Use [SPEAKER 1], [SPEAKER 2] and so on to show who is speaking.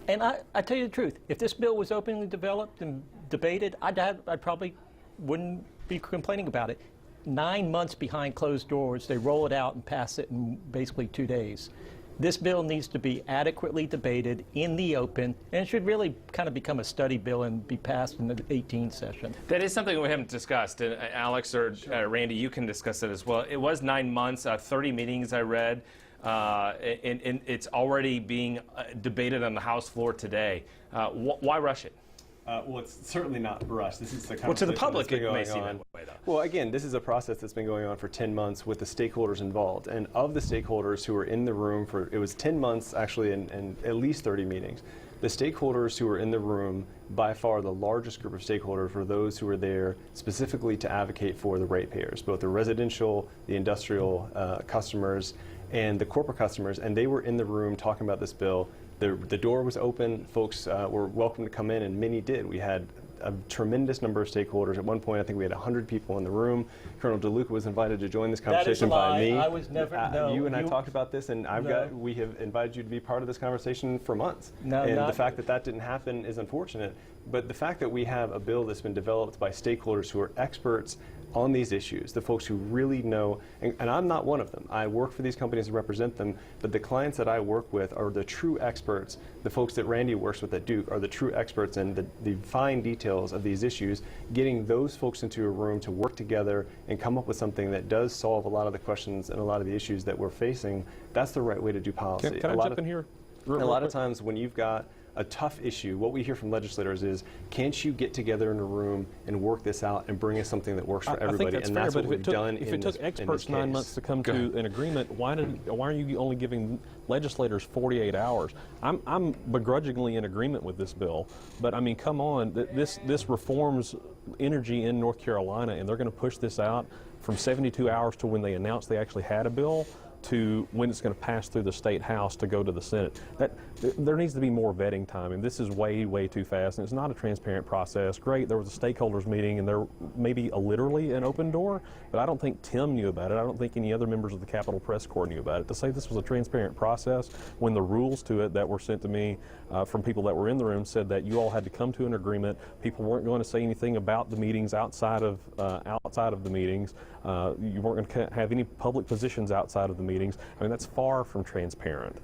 [SPEAKER 1] And I tell you the truth, if this bill was openly developed and debated, I probably wouldn't be complaining about it. 9 months behind closed doors, they roll it out and pass it in basically 2 days. This bill needs to be adequately debated in the open, and it should really kind of become a study bill and be passed in the 18 session.
[SPEAKER 2] That is something we haven't discussed, and Alex or Randy, you can discuss it as well. It was 9 months, 30 meetings I read, and it's already being debated on the House floor today. Why rush it?
[SPEAKER 3] Well, it's certainly not rushed. This is the conversation.
[SPEAKER 2] Well, to the public,
[SPEAKER 3] it
[SPEAKER 2] may seem that way, though.
[SPEAKER 3] Well, again, this is a process that's been going on for 10 months with the stakeholders involved. And of the stakeholders who were in the room for, it was 10 months actually, and at least 30 meetings. The stakeholders who were in the room, by far the largest group of stakeholders, were those who were there specifically to advocate for the ratepayers, both the residential, the industrial customers, and the corporate customers. And they were in the room talking about this bill. The door was open. Folks were welcome to come in, and many did. We had a tremendous number of stakeholders. At one point, I think we had 100 people in the room. Colonel DeLuca was invited to join this conversation by me.
[SPEAKER 1] I was never. No,
[SPEAKER 3] you and I talked about this, and we have invited you to be part of this conversation for months.
[SPEAKER 1] No,
[SPEAKER 3] and the fact that that didn't happen is unfortunate. But the fact that we have a bill that's been developed by stakeholders who are experts on these issues, the folks who really know, and I'm not one of them. I work for these companies and represent them, but the clients that I work with are the true experts. The folks that Randy works with at Duke are the true experts in the fine details of these issues, getting those folks into a room to work together and come up with something that does solve a lot of the questions and a lot of the issues that we're facing. That's the right way to do policy.
[SPEAKER 4] Can I jump in here?
[SPEAKER 3] A lot of times when you've got a tough issue, what we hear from legislators is, can't you get together in a room and work this out and bring us something that works for everybody?
[SPEAKER 4] And that's what we've done. If it took experts 9 months to come to an agreement, why are you only giving legislators 48 hours? I'm begrudgingly in agreement with this bill, but I mean, come on, this reforms energy in North Carolina, and they're going to push this out from 72 hours to when they announce they actually had a bill, to when it's going to pass through the state house to go to the Senate. There needs to be more vetting time, and this is way too fast, and it's not a transparent process. Great, there was a stakeholders meeting, and there may be literally an open door, but I don't think Tim knew about it. I don't think any other members of the Capitol Press Corps knew about it. To say this was a transparent process when the rules to it that were sent to me from people that were in the room said that you all had to come to an agreement. People weren't going to say anything about the meetings outside of the meetings. You weren't going to have any public positions outside of the meetings. I mean, that's far from transparent.